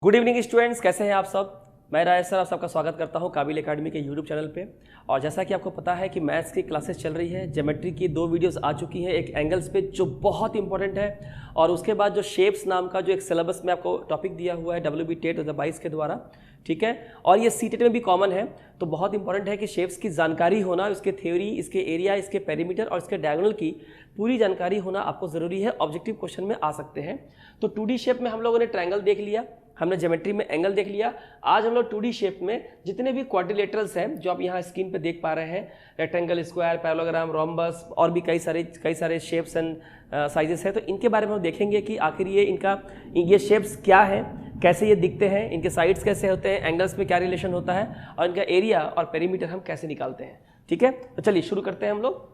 Good evening students, कैसे हैं आप सब। मैं राय सर आप सबका स्वागत करता हूं काबिल एकेडमी के यूट्यूब चैनल पे। और जैसा कि आपको पता है कि मैथ्स की क्लासेस चल रही है, ज्योमेट्री की 2 वीडियोस आ चुकी हैं, एक एंगल्स पे जो बहुत इंपॉर्टेंट है, और उसके बाद जो शेप्स नाम का जो एक सिलेबस में आपको टॉपिक दिया हुआ है WB टेट 2022 के द्वारा, ठीक है। और ये सीटेट में भी कॉमन है, तो बहुत इंपॉर्टेंट है कि शेप्स की जानकारी होना, इसके थ्योरी, इसके एरिया, इसके पेरीमीटर और इसके डायगोनल की पूरी जानकारी होना आपको ज़रूरी है। ऑब्जेक्टिव क्वेश्चन में आ सकते हैं। तो 2D शेप में हम लोगों ने ट्रायंगल देख लिया, हमने ज्योमेट्री में एंगल देख लिया। आज हम लोग 2D शेप में जितने भी क्वाड्रिलेटरल्स हैं जो आप यहाँ स्क्रीन पे देख पा रहे हैं, रेक्टेंगल, स्क्वायर, पैरेललोग्राम, रोम्बस और भी कई सारे शेप्स एंड साइजेस हैं, तो इनके बारे में हम देखेंगे कि आखिर ये शेप्स क्या हैं, कैसे ये दिखते हैं, इनके साइड्स कैसे होते हैं, एंगल्स में क्या रिलेशन होता है और इनका एरिया और पेरीमीटर हम कैसे निकालते हैं। ठीक है, तो चलिए शुरू करते हैं हम लोग।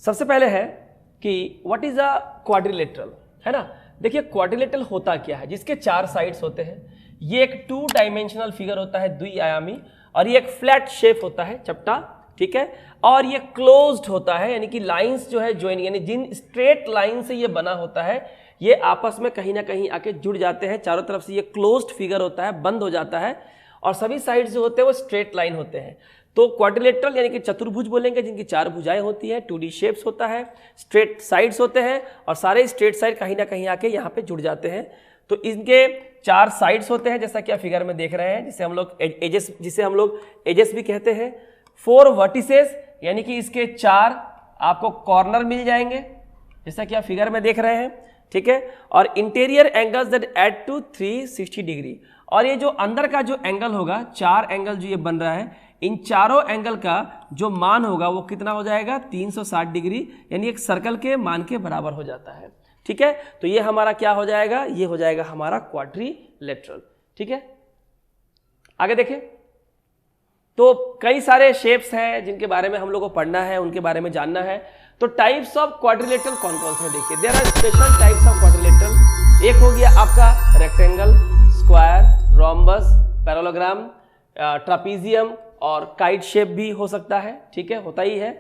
सबसे पहले है कि व्हाट इज अ क्वाड्रिलेटरल, है ना। देखिए क्वाड्रिलेटरल होता क्या है, जिसके 4 साइड्स होते हैं। ये एक 2 डायमेंशनल फिगर होता है, द्विआयामी, और ये एक फ्लैट शेप होता है, चपटा, ठीक है। और ये क्लोज्ड होता है, यानी कि लाइंस जो है ज्वाइन, यानी जिन स्ट्रेट लाइन से ये बना होता है ये आपस में कहीं ना कहीं आके जुड़ जाते हैं। चारों तरफ से ये क्लोज्ड फिगर होता है, बंद हो जाता है, और सभी साइड्स जो होते हैं वो स्ट्रेट लाइन होते हैं। तो क्वाड्रिलेटरल यानी कि चतुर्भुज बोलेंगे, जिनकी 4 भुजाएं होती हैं, 2D शेप्स होता है, स्ट्रेट साइड्स होते हैं, और सारे स्ट्रेट साइड कहीं ना कहीं आके यहाँ पे जुड़ जाते हैं। तो इनके 4 साइड्स होते हैं, जैसा कि आप फिगर में देख रहे हैं, जिसे हम लोग एजेस भी कहते हैं। 4 वर्टिसेस, यानी कि इसके 4 आपको कॉर्नर मिल जाएंगे, जैसा कि आप फिगर में देख रहे हैं, ठीक है। और interior angles that add to 360 degree, और ये जो अंदर का जो एंगल होगा, 4 एंगल जो ये बन रहा है, इन चारों एंगल का जो मान होगा वो कितना हो जाएगा, 360 डिग्री, यानी एक सर्कल के मान के बराबर हो जाता है, ठीक है। तो ये हमारा क्या हो जाएगा, ये हो जाएगा हमारा क्वाड्रिलेटरल, ठीक है। आगे देखें, तो कई सारे शेप्स हैं जिनके बारे में हम लोग को पढ़ना है, उनके बारे में जानना है। तो टाइप्स ऑफ क्वाड्रिलेटरल कौन कौन से, देखिए there are special types of quadrilateral. एक हो गया आपका rectangle, square, rhombus, parallelogram, trapezium और काइट शेप भी हो सकता है, ठीक है, होता ही है।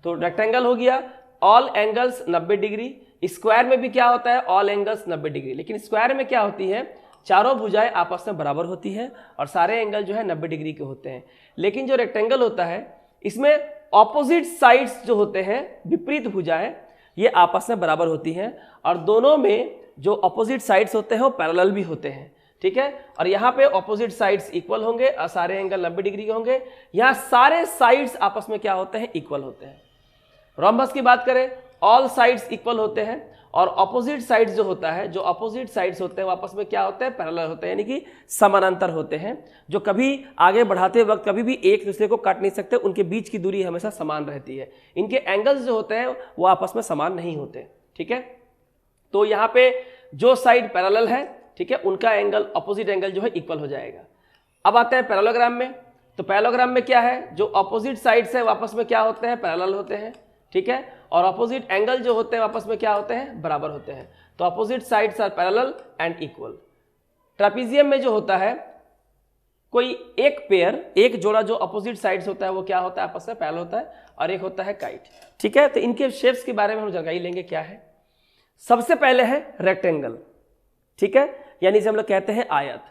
तो रेक्टेंगल हो गया, ऑल एंगल्स 90 डिग्री। स्क्वायर में भी क्या होता है, ऑल एंगल्स 90 डिग्री, लेकिन स्क्वायर में क्या होती है, चारों भुजाएं आपस में बराबर होती है और सारे एंगल जो है 90 डिग्री के होते हैं। लेकिन जो रेक्टेंगल होता है, इसमें ऑपोजिट साइड्स जो होते हैं, विपरीत भुजाएं, ये आपस में बराबर होती हैं, और दोनों में जो ऑपोजिट साइड्स होते हैं वो पैरेलल भी होते हैं, ठीक है। और यहाँ पे ऑपोजिट साइड्स इक्वल होंगे और सारे एंगल 90 डिग्री के होंगे। यहाँ सारे साइड्स आपस में क्या होते हैं, इक्वल होते हैं। रोम्बस की बात करें, ऑल साइड्स इक्वल होते हैं, और ऑपोजिट साइड्स जो होता है, जो ऑपोजिट साइड्स होते हैं आपस में क्या होते हैं, पैरेलल होते हैं, यानी कि समानांतर होते हैं, जो कभी आगे बढ़ाते वक्त कभी भी एक दूसरे को काट नहीं सकते, उनके बीच की दूरी हमेशा समान रहती है। इनके एंगल्स जो होते हैं वो आपस में समान नहीं होते, ठीक है। तो यहाँ पे जो साइड पैरेलल है, ठीक है, उनका एंगल, ऑपोजिट एंगल जो है इक्वल हो जाएगा। अब आते हैं पैरेललोग्राम में। तो पैरेललोग्राम में क्या है, जो ऑपोजिट साइड्स है आपस में क्या होते हैं, पैरेलल होते हैं, ठीक है, और ऑपोजिट एंगल जो होते हैं आपस में क्या होते हैं, बराबर होते हैं। तो opposite sides are parallel and equal. Trapezium में जो होता है, कोई एक पेयर, एक जोड़ा जो ऑपोजिट साइड्स होता है वो क्या होता है, आपस में पैरेलल होता है, और एक होता है काइट, ठीक है। तो इनके शेप्स के बारे में हम जानकारी लेंगे क्या है। सबसे पहले है रेक्टेंगल, ठीक है, यानी इसे हम लोग कहते हैं आयत।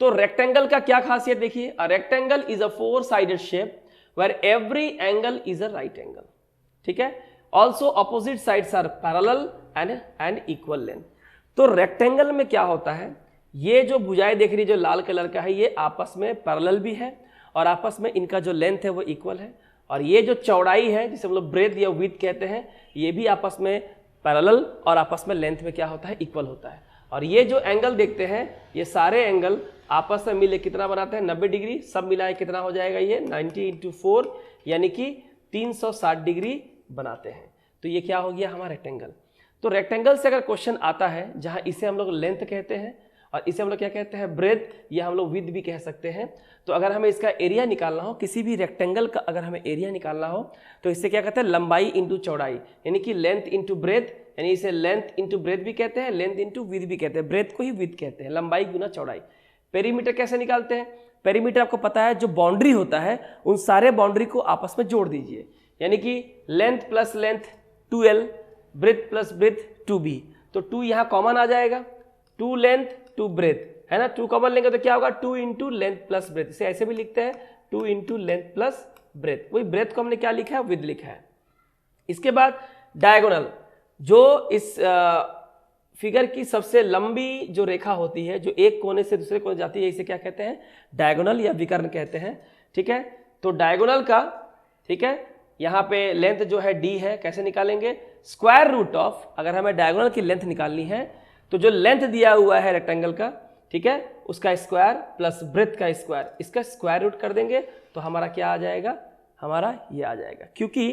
तो रेक्टेंगल का क्या खासियत देखिए, a rectangle is a 4 sided shape where every angle is a right angle, ठीक है। Also opposite sides are parallel and equal length. तो रेक्टेंगल में क्या होता है, ये जो भुजाएं देख रही जो लाल कलर का है, ये आपस में पैरेलल भी है और आपस में इनका जो लेंथ है वो इक्वल है, और ये जो चौड़ाई है जिसे हम लोग ब्रेथ या विड्थ कहते हैं, ये भी आपस में पैरेलल और आपस में लेंथ में क्या होता है, इक्वल होता है। और ये जो एंगल देखते हैं, ये सारे एंगल आपस में मिले कितना बनाते हैं, 90 डिग्री। सब मिलाए कितना हो जाएगा, ये 90 × 4 यानी कि 360 डिग्री बनाते हैं। तो ये क्या हो गया हमारा रेक्टेंगल। तो रेक्टेंगल से अगर क्वेश्चन आता है, जहां इसे हम लोग लेंथ कहते हैं और इसे हम लोग क्या कहते हैं, ब्रेथ, या हम लोग विड्थ भी कह सकते हैं। तो अगर हमें इसका एरिया निकालना हो, किसी भी रेक्टेंगल का अगर हमें एरिया निकालना हो, तो इससे क्या कहते हैं, लंबाई इंटू चौड़ाई, यानी कि लेंथ इंटू ब्रेथ, यानी इसे लेंथ इंटू ब्रेथ भी कहते हैं, लेंथ इंटू विड्थ भी कहते हैं, ब्रेथ को ही विड्थ कहते हैं, लंबाई गुना चौड़ाई। पेरीमीटर कैसे निकालते हैं, पेरीमीटर आपको पता है, जो बाउंड्री होता है उन सारे बाउंड्री को आपस में जोड़ दीजिए, यानी कि length plus length 2L, breadth plus breadth 2B। तो 2 यहाँ कॉमन आ जाएगा, 2 लेंथ 2 ब्रेथ, है ना, 2 कॉमन लेंगे तो क्या होगा 2 इंटू लेंथ प्लस ब्रेथ, इसे ऐसे भी लिखते हैं 2 इंटू लेंथ प्लस ब्रेथ। वही ब्रेथ को हमने क्या लिखा है, विद लिखा है। इसके बाद डायगोनल, जो इस फिगर की सबसे लंबी जो रेखा होती है, जो एक कोने से दूसरे कोने जाती है, इसे क्या कहते हैं, डायगोनल या विकर्ण कहते हैं। ठीक है, तो डायगोनल का, ठीक है, यहाँ पे लेंथ जो है d है, कैसे निकालेंगे, स्क्वायर रूट ऑफ, अगर हमें डायगोनल की लेंथ निकालनी है तो जो लेंथ दिया हुआ है रेक्टेंगल का, ठीक है, उसका स्क्वायर प्लस ब्रेथ का स्क्वायर, इसका स्क्वायर रूट कर देंगे तो हमारा क्या आ जाएगा, हमारा ये आ जाएगा। क्योंकि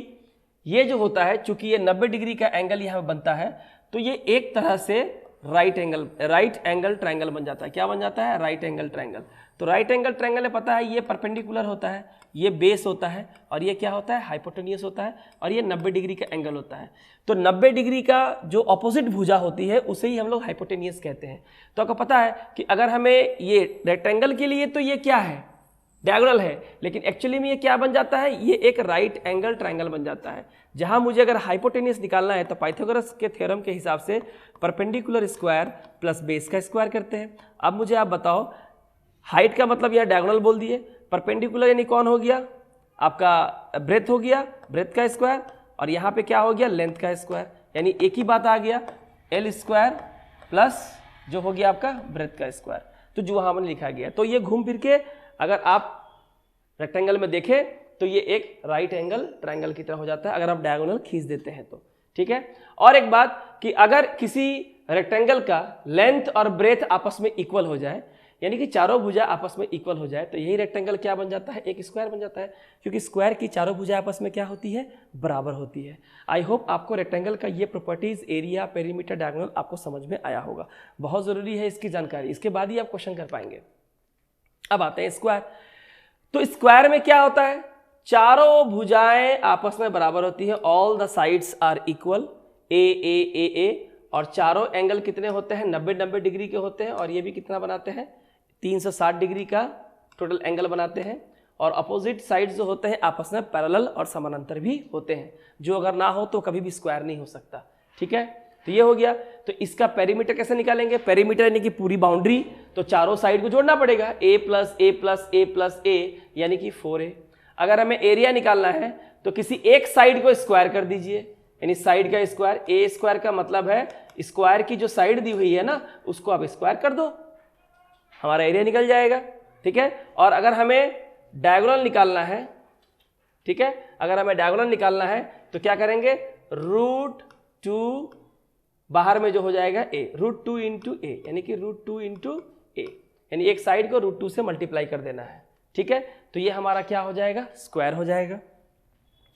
ये जो होता है, चूंकि ये 90 डिग्री का एंगल यहाँ बनता है, तो ये एक तरह से राइट एंगल ट्रायंगल बन जाता है। क्या बन जाता है, राइट एंगल ट्रायंगल। तो राइट एंगल ट्रायंगल में पता है ये परपेंडिकुलर होता है, ये बेस होता है, और ये क्या होता है, हाइपोटेन्यूस होता है, और ये 90 डिग्री का एंगल होता है। तो 90 डिग्री का जो ऑपोजिट भुजा होती है उसे ही हम लोग हाइपोटेन्यूस कहते हैं। तो आपको पता है कि अगर हमें ये रेक्टेंगल के लिए तो ये क्या है, डायगोनल है, लेकिन एक्चुअली में ये क्या बन जाता है, ये एक राइट एंगल ट्रायंगल बन जाता है। जहां मुझे अगर हाइपोटेन्यूस निकालना है तो पाइथागोरस के थ्योरम के हिसाब से परपेंडिकुलर स्क्वायर प्लस बेस का स्क्वायर करते हैं। अब मुझे आप बताओ, हाइट का मतलब यह डायगोनल बोल दिए, परपेंडिकुलर यानी कौन हो गया, आपका ब्रेथ हो गया, ब्रेथ का स्क्वायर, और यहाँ पे क्या हो गया, लेंथ का स्क्वायर, यानी एक ही बात आ गया, एल स्क्वायर प्लस जो हो गया आपका ब्रेथ का स्क्वायर। तो जो वहाँ मैंने लिखा गया, तो ये घूम फिर के अगर आप रेक्टेंगल में देखें तो ये एक राइट एंगल ट्रायंगल की तरह हो जाता है अगर आप डायगोनल खींच देते हैं तो। ठीक है, और एक बात कि अगर किसी रेक्टेंगल का लेंथ और ब्रेथ आपस में इक्वल हो जाए, यानी कि चारों भुजा आपस में इक्वल हो जाए, तो यही रेक्टेंगल क्या बन जाता है, एक स्क्वायर बन जाता है, क्योंकि स्क्वायर की चारों भुजा आपस में क्या होती है, बराबर होती है। आई होप आपको रेक्टेंगल का ये प्रॉपर्टीज, एरिया, पेरीमीटर, डायगोनल आपको समझ में आया होगा। बहुत जरूरी है इसकी जानकारी, इसके बाद ही आप क्वेश्चन कर पाएंगे। अब आते हैं स्क्वायर। तो स्क्वायर में क्या होता है, चारों भुजाएं आपस में बराबर होती है, all the sides are equal, ए, और चारों एंगल कितने होते हैं, 90 डिग्री के होते हैं, और ये भी कितना बनाते हैं, 360 डिग्री का टोटल एंगल बनाते हैं। और अपोजिट साइड्स जो होते हैं आपस में पैरेलल और समानांतर भी होते हैं, जो अगर ना हो तो कभी भी स्क्वायर नहीं हो सकता। ठीक है, तो ये हो गया। तो इसका पेरीमीटर कैसे निकालेंगे, पेरीमीटर यानी कि पूरी बाउंड्री, तो चारों साइड को जोड़ना पड़ेगा, ए प्लस ए प्लस ए प्लस ए यानी कि 4a। अगर हमें एरिया निकालना है तो किसी एक साइड को स्क्वायर कर दीजिए, यानी साइड का स्क्वायर, ए स्क्वायर का मतलब है स्क्वायर की जो साइड दी हुई है ना उसको आप स्क्वायर कर दो, हमारा एरिया निकल जाएगा। ठीक है, और अगर हमें डायगोनल निकालना है, ठीक है, अगर हमें डायगोनल निकालना है तो क्या करेंगे, √2 बाहर में जो हो जाएगा a, √2 इंटू ए, यानी कि √2 इंटू ए, यानी एक साइड को √2 से मल्टीप्लाई कर देना है। ठीक है, तो ये हमारा क्या हो जाएगा, स्क्वायर हो जाएगा।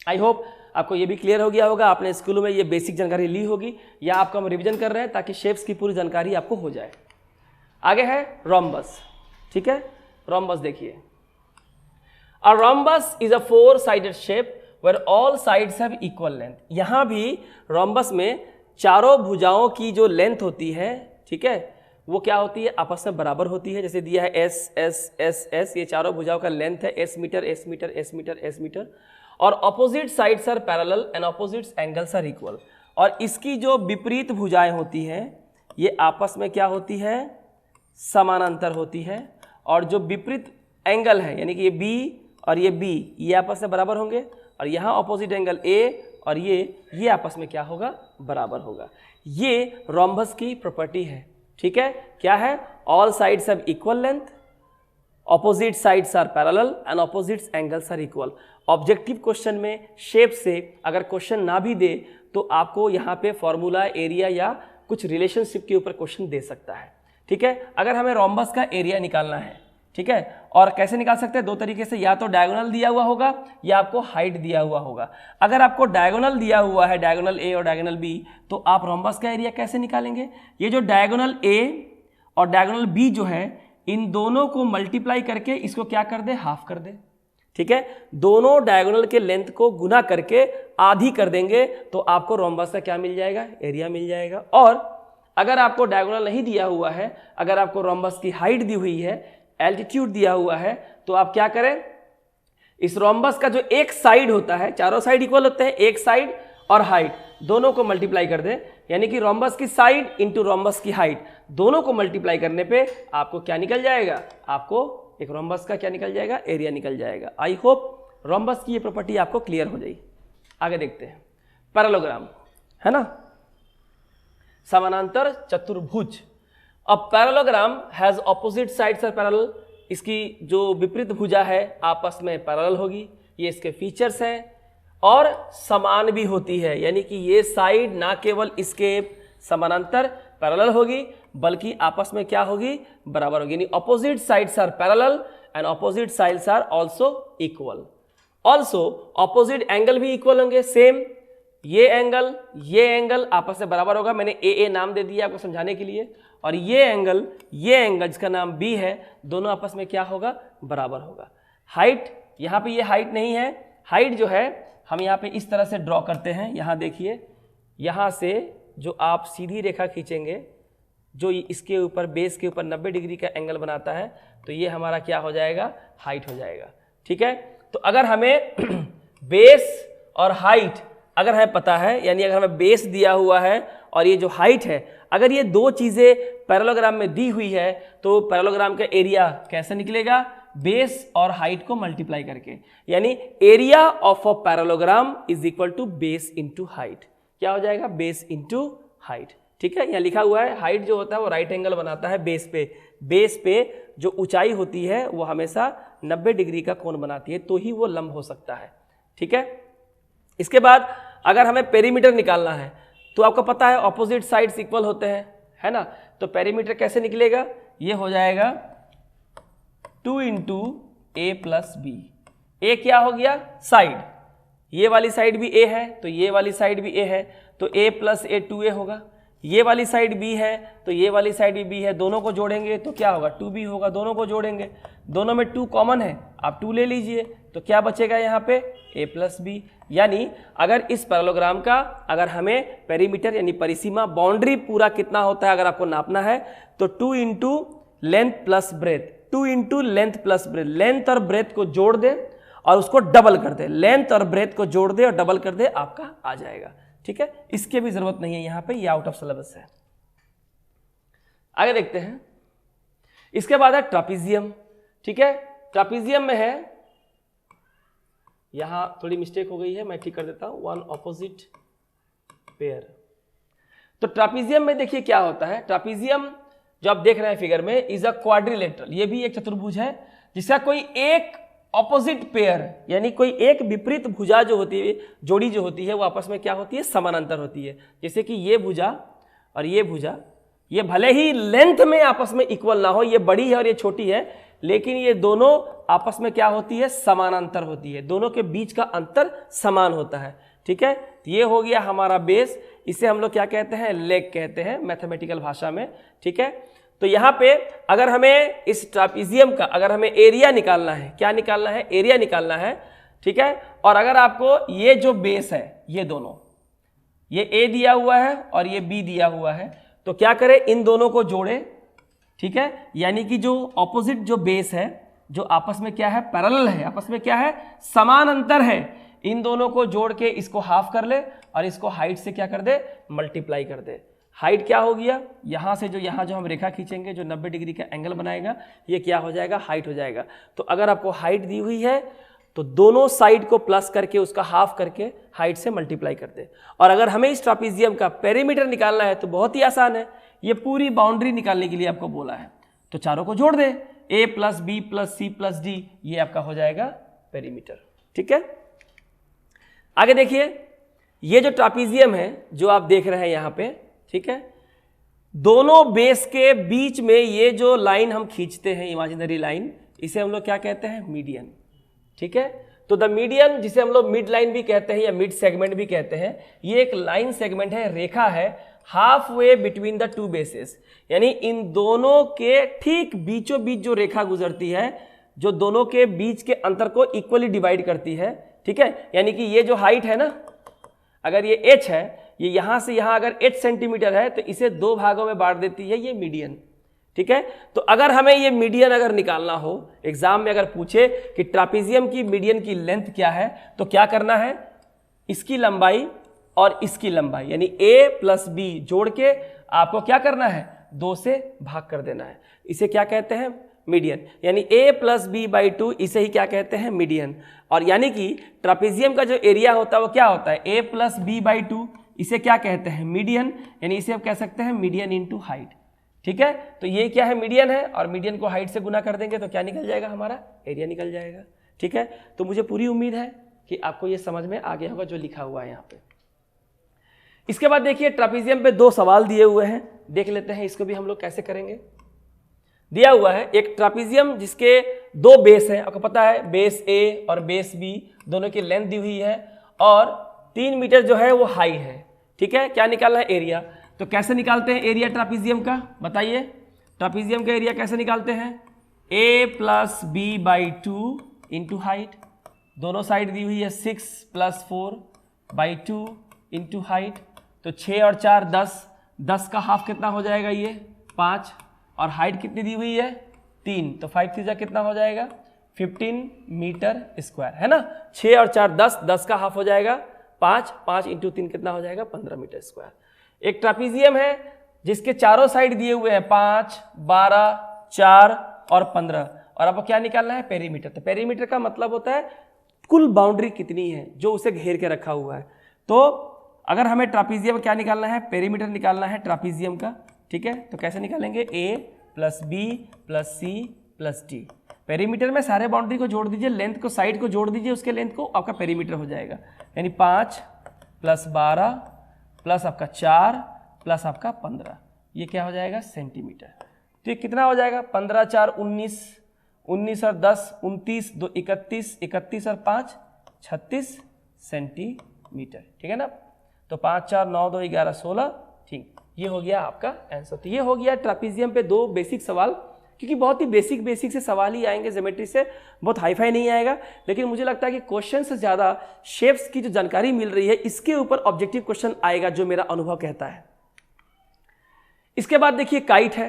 आई होप आपको ये भी क्लियर हो गया होगा, आपने स्कूलों में ये बेसिक जानकारी ली होगी, या आपको हम रिवीजन कर रहे हैं ताकि शेप्स की पूरी जानकारी आपको हो जाए। आगे है रोम्बस। ठीक है, रोम्बस देखिए, a rhombus is a four sided shape where all sides have equal length. यहां भी रोम्बस में चारों भुजाओं की जो लेंथ होती है, ठीक है, वो क्या होती है, आपस में बराबर होती है। जैसे दिया है एस एस एस एस, ये चारों भुजाओं का लेंथ है s metre s metre s metre s metre, और opposite sides are parallel and opposite angles are equal. और इसकी जो विपरीत भुजाएं होती हैं ये आपस में क्या होती है, समानांतर होती है, और जो विपरीत एंगल है यानी कि ये बी और ये बी, ये आपस में बराबर होंगे, और यहाँ ऑपोजिट एंगल ए और ये आपस में क्या होगा, बराबर होगा। ये रोम्बस की प्रॉपर्टी है। ठीक है, क्या है, all sides have equal length, opposite sides are parallel and opposite angles are equal. Objective question में शेप से अगर क्वेश्चन ना भी दे तो आपको यहाँ पे फॉर्मूला, एरिया या कुछ रिलेशनशिप के ऊपर क्वेश्चन दे सकता है। ठीक है, अगर हमें रोम्बस का एरिया निकालना है, ठीक है, और कैसे निकाल सकते हैं, दो तरीके से, या तो डायगोनल दिया हुआ होगा या आपको हाइट दिया हुआ होगा। अगर आपको डायगोनल दिया हुआ है, डायगोनल ए और डायगोनल बी, तो आप रोम्बस का एरिया कैसे निकालेंगे, ये जो डायगोनल ए और डायगोनल बी जो है, इन दोनों को मल्टीप्लाई करके इसको क्या कर दे, हाफ कर दे। ठीक है, दोनों डायगोनल के लेंथ को गुना करके आधी कर देंगे तो आपको रोम्बस का क्या मिल जाएगा, एरिया मिल जाएगा। और अगर आपको डायगोनल नहीं दिया हुआ है, अगर आपको रोम्बस की हाइट दी हुई है, एल्टीट्यूड दिया हुआ है, तो आप क्या करें, इस रोम्बस का जो एक साइड होता है, चारों साइड इक्वल होते हैं, एक साइड और हाइट दोनों को मल्टीप्लाई कर दें, यानी कि रोम्बस की साइड इंटू रोम्बस की हाइट, दोनों को मल्टीप्लाई करने पे आपको क्या निकल जाएगा, आपको एक रोम्बस का क्या निकल जाएगा, एरिया निकल जाएगा। आई होप रोम्बस की ये प्रॉपर्टी आपको क्लियर हो जाएगी। आगे देखते हैं पैरेललोग्राम, है ना, समानांतर चतुर्भुज। अब parallelogram has opposite sides are parallel, इसकी जो विपरीत भुजा है आपस में पैरेलल होगी, ये इसके फीचर्स हैं, और समान भी होती है, यानी कि ये साइड ना केवल इसके समानांतर पैरेलल होगी बल्कि आपस में क्या होगी, बराबर होगी, यानी opposite sides are parallel and opposite sides are also equal. Also opposite angle भी इक्वल होंगे, सेम ये एंगल आपस में बराबर होगा, मैंने ए नाम दे दिया आपको समझाने के लिए, और ये एंगल जिसका नाम बी है, दोनों आपस में क्या होगा, बराबर होगा। हाइट, यहाँ पे ये हाइट नहीं है, हाइट जो है हम यहाँ पे इस तरह से ड्रॉ करते हैं, यहाँ देखिए, यहाँ से जो आप सीधी रेखा खींचेंगे जो इसके ऊपर बेस के ऊपर 90 डिग्री का एंगल बनाता है, तो ये हमारा क्या हो जाएगा, हाइट हो जाएगा। ठीक है, तो अगर हमें बेस और हाइट अगर हमें पता है, यानी अगर हमें बेस दिया हुआ है और ये जो हाइट है, अगर ये दो चीज़ें पैरेललोग्राम में दी हुई है, तो पैरेललोग्राम का एरिया कैसे निकलेगा, बेस और हाइट को मल्टीप्लाई करके, यानी area of a parallelogram is equal to base into height. क्या हो जाएगा, बेस इंटू हाइट। ठीक है, यहाँ लिखा हुआ है हाइट जो होता है वो राइट एंगल बनाता है बेस पे, बेस पे जो ऊंचाई होती है वो हमेशा 90 डिग्री का कोण बनाती है, तो ही वो लंब हो सकता है। ठीक है, इसके बाद अगर हमें पेरीमीटर निकालना है, तो आपको पता है ऑपोजिट साइड्स इक्वल होते हैं, है ना, तो पेरीमीटर कैसे निकलेगा, ये हो जाएगा 2 इंटू ए प्लस बी। ए क्या हो गया, साइड, ये वाली साइड भी ए है तो ये वाली साइड भी ए है, तो ए प्लस ए 2a होगा। ये वाली साइड बी है तो ये वाली साइड भी बी है, दोनों को जोड़ेंगे तो क्या होगा, 2b होगा। दोनों को जोड़ेंगे, दोनों में 2 कॉमन है, आप 2 ले लीजिए, तो क्या बचेगा यहाँ पे, a प्लस बी। यानी अगर इस पैरेललोग्राम का अगर हमें पेरीमीटर यानी परिसीमा बाउंड्री पूरा कितना होता है अगर आपको नापना है, तो 2 into length plus breadth, 2 into length plus breadth, length और ब्रेथ को जोड़ दे और उसको डबल कर दे, लेंथ और ब्रेथ को जोड़ दे और डबल कर दे, आपका आ जाएगा। ठीक है, इसके भी जरूरत नहीं है यहाँ पे, ये आउट ऑफ सिलेबस है। आगे देखते हैं, इसके बाद है ट्रापीजियम। ठीक है, ट्रापीजियम में है, यहां थोड़ी मिस्टेक हो गई है, मैं ठीक कर देता हूं, वन ऑपोजिट पेयर। तो ट्रापीजियम में देखिए क्या होता है, ट्रापीजियम जो आप देख रहे हैं फिगर में इज अ क्वाड्रिलेटरल, ये भी एक चतुर्भुज है जिसका कोई एक ऑपोजिट पेयर यानी कोई एक विपरीत भुजा जो होती है, जोड़ी जो होती है वो आपस में क्या होती है, समानांतर होती है। जैसे कि ये भुजा और ये भुजा, ये भले ही लेंथ में आपस में इक्वल ना हो, ये बड़ी है और ये छोटी है, लेकिन ये दोनों आपस में क्या होती है, समानांतर होती है, दोनों के बीच का अंतर समान होता है। ठीक है, ये हो गया हमारा बेस, इसे हम लोग क्या कहते हैं, लेग कहते हैं मैथमेटिकल भाषा में। ठीक है, तो यहाँ पे अगर हमें इस ट्रापीजियम का अगर हमें एरिया निकालना है, क्या निकालना है, एरिया निकालना है। ठीक है, और अगर आपको ये जो बेस है, ये दोनों, ये ए दिया हुआ है और ये बी दिया हुआ है, तो क्या करें, इन दोनों को जोड़े। ठीक है, यानी कि जो ऑपोजिट जो बेस है, जो आपस में क्या है, पैरेलल है, आपस में क्या है, समान अंतर है, इन दोनों को जोड़ के इसको हाफ कर ले और इसको हाइट से क्या कर दे, मल्टीप्लाई कर दे। हाइट क्या हो गया, यहां से जो यहां जो हम रेखा खींचेंगे जो 90 डिग्री का एंगल बनाएगा, ये क्या हो जाएगा, हाइट हो जाएगा। तो अगर आपको हाइट दी हुई है तो दोनों साइड को प्लस करके उसका हाफ करके हाइट से मल्टीप्लाई कर दे। और अगर हमें इस ट्रापीजियम का पेरीमीटर निकालना है तो बहुत ही आसान है, ये पूरी बाउंड्री निकालने के लिए आपको बोला है, तो चारों को जोड़ दे, a plus b plus c plus d, ये आपका हो जाएगा पेरीमीटर। ठीक है, आगे देखिए, ये जो ट्रापीजियम है जो आप देख रहे हैं यहाँ पे, ठीक है, दोनों बेस के बीच में ये जो लाइन हम खींचते हैं, इमेजिनरी लाइन, इसे हम लोग क्या कहते हैं, मीडियन। ठीक है, तो द मीडियन, जिसे हम लोग मिड लाइन भी कहते हैं या मिड सेगमेंट भी कहते हैं, ये एक लाइन सेगमेंट है, रेखा है, half way between the two bases, यानी इन दोनों के ठीक बीचों बीच जो रेखा गुजरती है, जो दोनों के बीच के अंतर को इक्वली डिवाइड करती है। ठीक है, यानी कि ये जो हाइट है ना, अगर ये h है, ये यहां से यहां अगर 8 सेंटीमीटर है, तो इसे 2 भागों में बांट देती है ये मीडियन। ठीक है, तो अगर हमें ये मीडियन अगर निकालना हो, एग्जाम में अगर पूछे कि ट्रापीजियम की मीडियन की लेंथ क्या है, तो क्या करना है, इसकी लंबाई और इसकी लंबाई, यानी a प्लस बी जोड़ के आपको क्या करना है, 2 से भाग कर देना है। इसे क्या कहते हैं, मीडियन। यानी a प्लस बी बाई 2, इसे ही क्या कहते हैं, मीडियन। और यानी कि ट्रापेजियम का जो एरिया होता है वो क्या होता है, a प्लस बी बाई 2, इसे क्या कहते हैं, मीडियन। यानी इसे आप कह सकते हैं मीडियन इंटू हाइट। ठीक है, तो ये क्या है, मीडियन है, और मीडियन को हाइट से गुना कर देंगे तो क्या निकल जाएगा, हमारा एरिया निकल जाएगा। ठीक है, तो मुझे पूरी उम्मीद है कि आपको ये समझ में आ गया होगा जो लिखा हुआ है यहाँ पे। इसके बाद देखिए ट्रापेजियम पे 2 सवाल दिए हुए हैं, देख लेते हैं इसको भी हम लोग कैसे करेंगे। दिया हुआ है एक ट्रापेजियम जिसके 2 बेस हैं, आपको पता है बेस ए और बेस बी दोनों की लेंथ दी हुई है, और 3 मीटर जो है वो हाई है। ठीक है, क्या निकालना है, एरिया। तो कैसे निकालते हैं एरिया ट्रापेजियम का, बताइए। ट्रापेजियम का एरिया कैसे निकालते हैं, a plus b by 2 into height, दोनों साइड दी हुई है 6 प्लस 4 बाई 2 इंटू हाइट, तो 6 और 4 10, 10 का हाफ कितना हो जाएगा, ये 5, और हाइट कितनी दी हुई है 3, तो 5 3 कितना हो जाएगा 15 मीटर स्क्वायर, है ना। 6 और 4 10, 10 का हाफ हो जाएगा 5, 5 इंटू 3 कितना हो जाएगा 15 मीटर स्क्वायर। एक ट्रापेजियम है जिसके चारों साइड दिए हुए हैं 5, 12, 4 और 15, और आपको क्या निकालना है, पेरीमीटर। तो पेरीमीटर का मतलब होता है कुल बाउंड्री कितनी है जो उसे घेर के रखा हुआ है। तो अगर हमें ट्रापेजियम क्या निकालना है, पेरीमीटर निकालना है ट्रापेजियम का। ठीक है, तो कैसे निकालेंगे, a plus b plus c plus d. Perimeter में सारे बाउंड्री को जोड़ दीजिए, लेंथ को, साइड को जोड़ दीजिए, उसके लेंथ को, आपका पेरीमीटर हो जाएगा। यानी 5 प्लस 12 प्लस आपका 4 प्लस आपका 15, ये क्या हो जाएगा, सेंटीमीटर। तो ये कितना हो जाएगा, 15 4 19, 19 और 10 29, 2 31, 31 और 5 36 सेंटीमीटर। ठीक है ना, तो 5 4 9 2 11 16। ठीक, ये हो गया आपका आंसर। तो ये हो गया ट्रापेजियम पे 2 बेसिक सवाल, क्योंकि बहुत ही बेसिक से सवाल ही आएंगे, ज्योमेट्री से बहुत हाईफाई नहीं आएगा। लेकिन मुझे लगता है कि क्वेश्चन से ज़्यादा शेप्स की जो जानकारी मिल रही है इसके ऊपर ऑब्जेक्टिव क्वेश्चन आएगा, जो मेरा अनुभव कहता है। इसके बाद देखिए काइट है,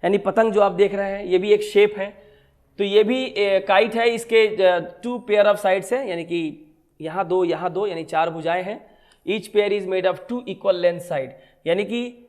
यानी पतंग जो आप देख रहे हैं, ये भी एक शेप है। तो ये भी काइट है, इसके 2 पेयर ऑफ साइड्स है, यानी कि यहाँ 2 यहाँ 2, यानी 4 भुजाएं हैं। Each pair is made of 2 equal length side, यानी कि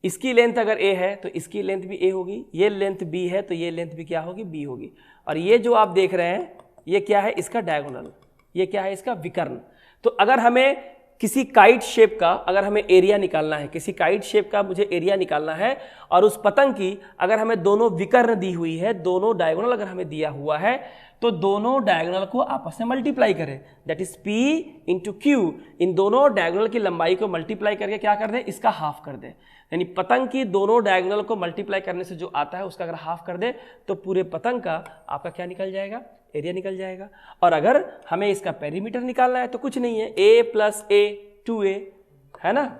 इसकी लेंथ अगर a है तो इसकी लेंथ भी a होगी, ये लेंथ b है तो ये लेंथ भी क्या होगी, b होगी। और ये जो आप देख रहे हैं ये क्या है, इसका डायगोनल, ये क्या है, इसका विकर्ण। तो अगर हमें किसी काइट शेप का, अगर हमें एरिया निकालना है, किसी काइट शेप का मुझे एरिया निकालना है, और उस पतंग की अगर हमें दोनों विकर्ण दी हुई है, दोनों डायगोनल अगर हमें दिया हुआ है, तो दोनों डायगोनल को आपस में मल्टीप्लाई करें, that is p into q. इन दोनों डायगोनल की लंबाई को मल्टीप्लाई करके क्या कर दें, इसका हाफ कर दें। यानी पतंग की दोनों डायगोनल को मल्टीप्लाई करने से जो आता है उसका अगर हाफ कर दे तो पूरे पतंग का आपका क्या निकल जाएगा, एरिया निकल जाएगा। और अगर हमें इसका पेरीमीटर निकालना है तो कुछ नहीं है, a प्लस a 2a, है ना,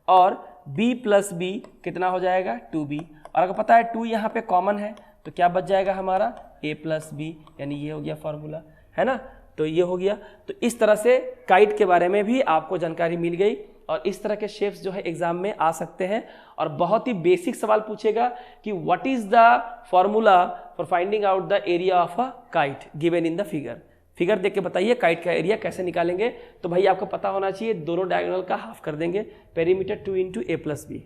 और b प्लस b कितना हो जाएगा 2b। और अगर पता है 2 यहाँ पे कॉमन है तो क्या बच जाएगा हमारा, a प्लस b, यानी ये हो गया फॉर्मूला, है ना। तो ये हो गया। तो इस तरह से काइट के बारे में भी आपको जानकारी मिल गई, और इस तरह के शेप्स जो है एग्जाम में आ सकते हैं। और बहुत ही बेसिक सवाल पूछेगा कि what is the formula for finding out the area of a kite given in the figure. Figure देख के बताइए काइट का एरिया कैसे निकालेंगे। तो भाई आपको पता होना चाहिए, दोनों डायगोनल का हाफ कर देंगे, perimeter 2 into a plus b.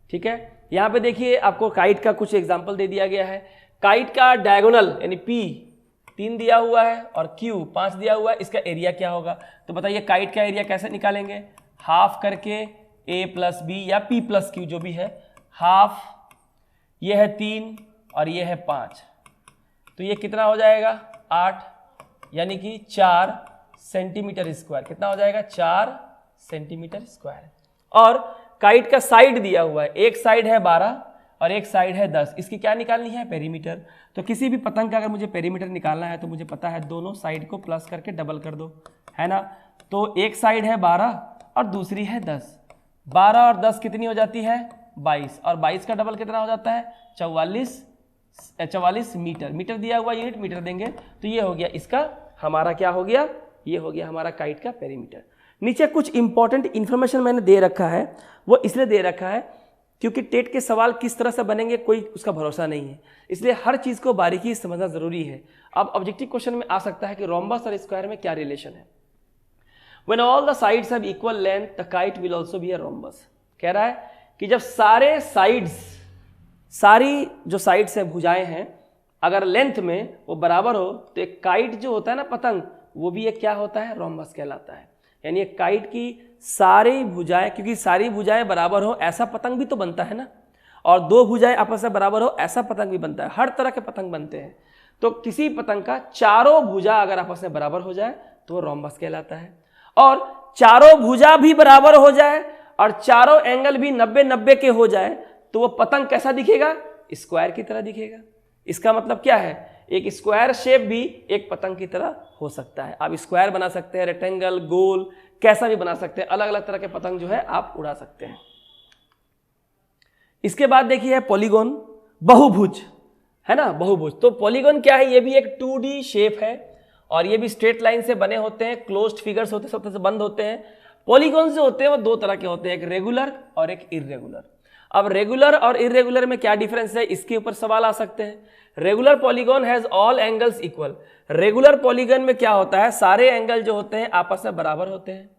ठीक है, यहाँ पे देखिए आपको काइट का कुछ एग्जाम्पल दे दिया गया है। काइट का डायगोनल यानी p 3 दिया हुआ है और q 5 दिया हुआ है, इसका एरिया क्या होगा। तो बताइए काइट का एरिया कैसे निकालेंगे, हाफ करके a प्लस बी या p प्लस क्यू जो भी है, हाफ, ये है 3 और ये है 5, तो ये कितना हो जाएगा 8, यानी कि 4 सेंटीमीटर स्क्वायर। कितना हो जाएगा 4 सेंटीमीटर स्क्वायर। और काइट का साइड दिया हुआ है, एक साइड है 12 और एक साइड है 10, इसकी क्या निकालनी है, पेरीमीटर। तो किसी भी पतंग का अगर मुझे पेरीमीटर निकालना है तो मुझे पता है दोनों साइड को प्लस करके डबल कर दो, है ना। तो एक साइड है 12 और दूसरी है 10, 12 और 10 कितनी हो जाती है 22, और 22 का डबल कितना हो जाता है 44 मीटर। मीटर दिया हुआ यूनिट मीटर देंगे, तो ये हो गया इसका हमारा क्या हो गया, ये हो गया हमारा काइट का पेरीमीटर। नीचे कुछ इंपॉर्टेंट इंफॉर्मेशन मैंने दे रखा है, वो इसलिए दे रखा है क्योंकि टेट के सवाल किस तरह से बनेंगे कोई उसका भरोसा नहीं है, इसलिए हर चीज़ को बारीकी से समझना जरूरी है। अब ऑब्जेक्टिव क्वेश्चन में आ सकता है कि रोम्बस और स्क्वायर में क्या रिलेशन है। When all the sides have equal length the kite will also be a rhombus. कह रहा है कि जब सारे साइड्स, सारी जो साइड्स हैं, भुजाएं हैं, अगर लेंथ में वो बराबर हो तो एक काइट जो होता है ना, पतंग, वो भी एक क्या होता है, रोम्बस कहलाता है। यानी एक काइट की सारी भुजाएं, क्योंकि सारी भुजाएं बराबर हो ऐसा पतंग भी तो बनता है ना, और दो भुजाएं आपस में बराबर हो ऐसा पतंग भी बनता है, हर तरह के पतंग बनते हैं। तो किसी पतंग का चारों भुजा अगर आपस में बराबर हो जाए तो वो रोम्बस कहलाता है। और चारों भुजा भी बराबर हो जाए और चारों एंगल भी 90-90 के हो जाए तो वो पतंग कैसा दिखेगा, स्क्वायर की तरह दिखेगा। इसका मतलब क्या है, एक स्क्वायर शेप भी एक पतंग की तरह हो सकता है। आप स्क्वायर बना सकते हैं, रेक्टेंगल, गोल, कैसा भी बना सकते हैं, अलग अलग तरह के पतंग जो है आप उड़ा सकते हैं। इसके बाद देखिए पॉलीगॉन, बहुभुज, है ना, बहुभुज। तो पॉलीगॉन क्या है, ये भी एक 2D शेप है और ये भी स्ट्रेट लाइन से बने होते हैं, क्लोज्ड फिगर्स होते हैं, सब तरह से बंद होते हैं। पॉलीगॉन्स जो होते हैं वो दो तरह के होते हैं, एक रेगुलर और एक इर्रेगुलर। अब रेगुलर और इर्रेगुलर में क्या डिफरेंस है, इसके ऊपर सवाल आ सकते हैं। Regular polygon has all angles equal. Regular polygon में क्या होता है, सारे एंगल जो होते हैं आपस में बराबर होते हैं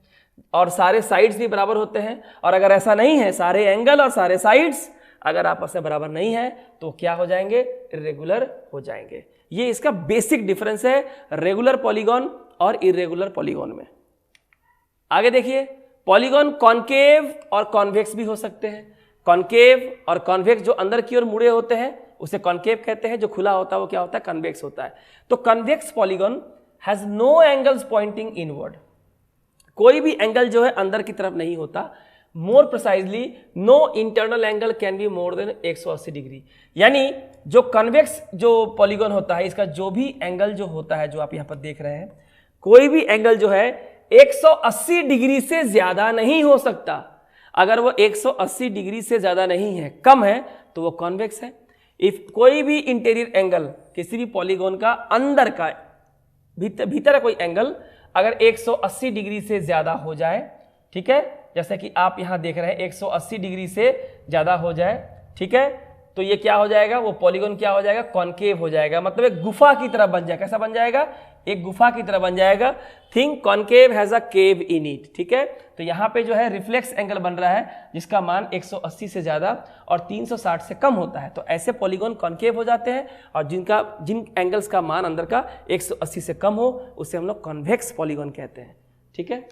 और सारे साइड्स भी बराबर होते हैं। और अगर ऐसा नहीं है, सारे एंगल और सारे साइड्स अगर आपस में बराबर नहीं है तो क्या हो जाएंगे, इर्रेगुलर हो जाएंगे। ये इसका बेसिक डिफरेंस है रेगुलर पॉलीगॉन और इर्रेगुलर पॉलीगॉन में। आगे देखिए, पॉलीगॉन कॉनकेव और कॉन्वेक्स भी हो सकते हैं। कॉनकेव और कॉन्वेक्स, जो अंदर की ओर मुड़े होते हैं उसे कॉनकेव कहते हैं, जो खुला होता है वो क्या होता है, कन्वेक्स होता है। तो convex polygon has no angles pointing inward. कोई भी एंगल जो है अंदर की तरफ नहीं होता। More precisely, no internal angle can be more than 180 degree. यानी जो कन्वेक्स जो पॉलीगॉन होता है, इसका जो भी एंगल जो होता है, जो आप यहाँ पर देख रहे हैं, कोई भी एंगल जो है 180 डिग्री से ज्यादा नहीं हो सकता। अगर वो 180 डिग्री से ज्यादा नहीं है, कम है, तो वो कॉन्वेक्स है। इफ कोई भी इंटीरियर एंगल किसी भी पॉलीगॉन का अंदर का भीतर कोई एंगल अगर 180 डिग्री से ज्यादा हो जाए, ठीक है, जैसे कि आप यहां देख रहे हैं 180 डिग्री से ज्यादा हो जाए, ठीक है, तो ये क्या हो जाएगा, वो पॉलीगॉन क्या हो जाएगा, कॉनकेव हो जाएगा। मतलब एक गुफा की तरह बन जाएगा। कैसा बन जाएगा, एक गुफा की तरह बन जाएगा। Think concave has a cave in it, ठीक है। तो यहाँ पे जो है रिफ्लेक्स एंगल बन रहा है जिसका मान 180 से ज्यादा और 360 से कम होता है। तो ऐसे पॉलीगॉन कॉनकेव हो जाते हैं और जिन एंगल्स का मान अंदर का 180 से कम हो उसे हम लोग कॉन्वेक्स पॉलीगॉन कहते हैं, ठीक है।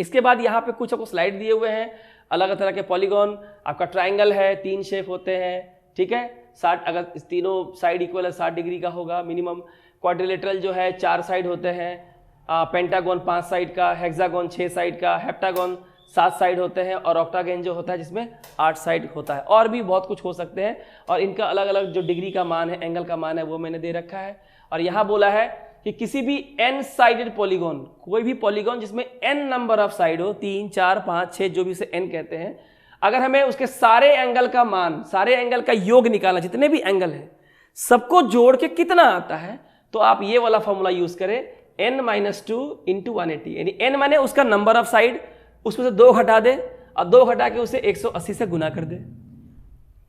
इसके बाद यहाँ पे कुछ आपको स्लाइड दिए हुए हैं, अलग अलग तरह के पॉलीगॉन। आपका ट्राइंगल है, 3 शेप होते हैं, ठीक है, 60, अगर तीनों साइड इक्वल है 60 डिग्री का होगा मिनिमम। क्वाड्रिलेटरल जो है 4 साइड होते हैं, पेंटागन 5 साइड का, हेक्सागन 6 साइड का, हेप्टागन 7 साइड होते हैं और ऑक्टागन जो होता है जिसमें 8 साइड होता है। और भी बहुत कुछ हो सकते हैं और इनका अलग अलग जो डिग्री का मान है, एंगल का मान है, वो मैंने दे रखा है। और यहाँ बोला है कि किसी भी n साइडेड पॉलीगॉन, कोई भी पॉलीगॉन जिसमें n नंबर ऑफ साइड हो, 3, 4, 5, 6, जो भी उसे n कहते हैं, अगर हमें उसके सारे एंगल का मान, सारे एंगल का योग निकालना, जितने भी एंगल है सबको जोड़ के कितना आता है, तो आप ये वाला फॉर्मूला यूज करें, n-2 इंटू 180। यानी n माने उसका नंबर ऑफ साइड, उसमें से 2 घटा दे और 2 घटा के उसे 180 से गुना कर दे।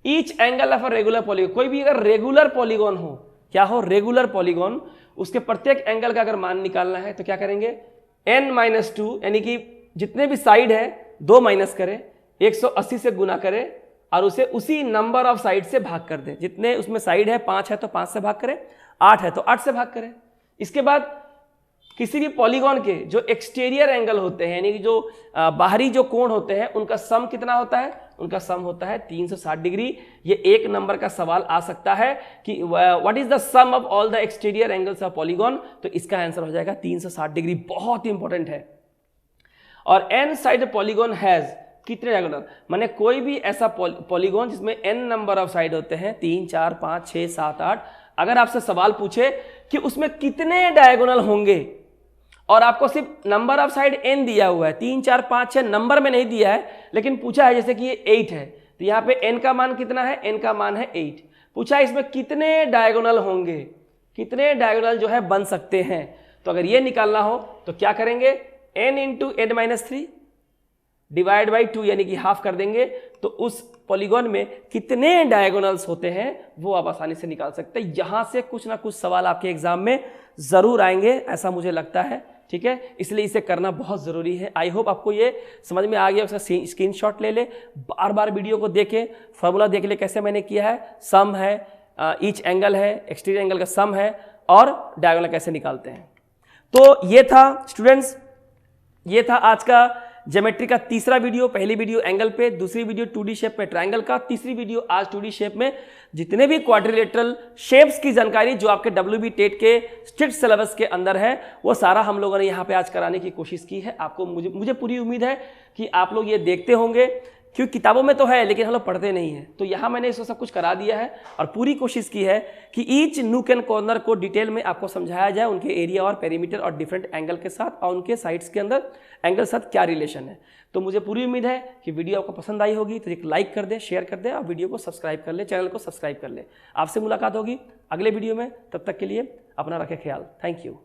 Each angle of a regular polygon, कोई भी अगर रेगुलर पॉलीगॉन हो, क्या हो, रेगुलर पॉलीगॉन, उसके प्रत्येक एंगल का अगर मान निकालना है तो क्या करेंगे, n-2 यानी कि जितने भी साइड है 2 माइनस करें, 180 से गुना करें और उसे उसी नंबर ऑफ साइड से भाग कर दें। जितने उसमें साइड है, 5 है तो 5 से भाग करें, 8 है तो 8 से भाग करें। इसके बाद किसी भी पॉलीगॉन के जो एक्सटीरियर एंगल होते हैं, यानी कि जो बाहरी जो कोण होते हैं, उनका सम कितना होता है, उनका सम होता है 360 डिग्री। ये एक नंबर का सवाल आ सकता है कि what is the sum of all the exterior angles of polygon, तो इसका आंसर हो जाएगा 360 डिग्री। बहुत ही इंपॉर्टेंट है। और n साइड पॉलीगॉन हैज कितने डायगोनल, माने कोई भी ऐसा पॉलीगॉन जिसमें n नंबर ऑफ साइड होते हैं, 3, 4, 5, 6, 7, 8, अगर आपसे सवाल पूछे कि उसमें कितने डायगोनल होंगे और आपको सिर्फ नंबर ऑफ साइड n दिया हुआ है, 3, 4, 5, 6 नंबर में नहीं दिया है, लेकिन पूछा है जैसे कि ये 8 है, तो यहाँ पे n का मान कितना है, n का मान है 8। पूछा है इसमें कितने डायगोनल होंगे, कितने डायगोनल जो है बन सकते हैं, तो अगर ये निकालना हो तो क्या करेंगे, n into n-3 divide by 2 यानी कि हाफ कर देंगे, तो उस पॉलीगॉन में कितने डायगोनल्स होते हैं वो आप आसानी से निकाल सकते हैं। यहां से कुछ ना कुछ सवाल आपके एग्जाम में जरूर आएंगे, ऐसा मुझे लगता है, ठीक है, इसलिए इसे करना बहुत ज़रूरी है। आई होप आपको ये समझ में आ गया। उसका स्क्रीनशॉट ले ले, बार बार वीडियो को देखें, फॉर्मूला देख ले कैसे मैंने किया है, सम है, ईच एंगल है, एक्सटीरियर एंगल का सम है, और डायगोनल कैसे निकालते हैं। तो ये था स्टूडेंट्स, ये था आज का ज्योमेट्री का तीसरा वीडियो। पहली वीडियो एंगल पे, दूसरी वीडियो 2D शेप में ट्रायंगल का, तीसरी वीडियो आज 2D शेप में। जितने भी क्वाड्रिलेटरल शेप्स की जानकारी जो आपके WB टेट के स्ट्रिक्ट सिलेबस के अंदर है, वो सारा हम लोगों ने यहाँ पे आज कराने की कोशिश की है। आपको मुझे पूरी उम्मीद है कि आप लोग ये देखते होंगे, क्योंकि किताबों में तो है लेकिन हम लोग पढ़ते नहीं हैं। तो यहाँ मैंने इसको सब कुछ करा दिया है और पूरी कोशिश की है कि ईच नूक एंड कॉर्नर को डिटेल में आपको समझाया जाए, उनके एरिया और पेरीमीटर और डिफरेंट एंगल के साथ, और उनके साइड्स के अंदर एंगल साथ क्या रिलेशन है। तो मुझे पूरी उम्मीद है कि वीडियो आपको पसंद आई होगी। तो एक लाइक कर दे, शेयर कर दे, और वीडियो को सब्सक्राइब कर ले, चैनल को सब्सक्राइब कर ले। आपसे मुलाकात होगी अगले वीडियो में, तब तक के लिए अपना रखें ख्याल। Thank you.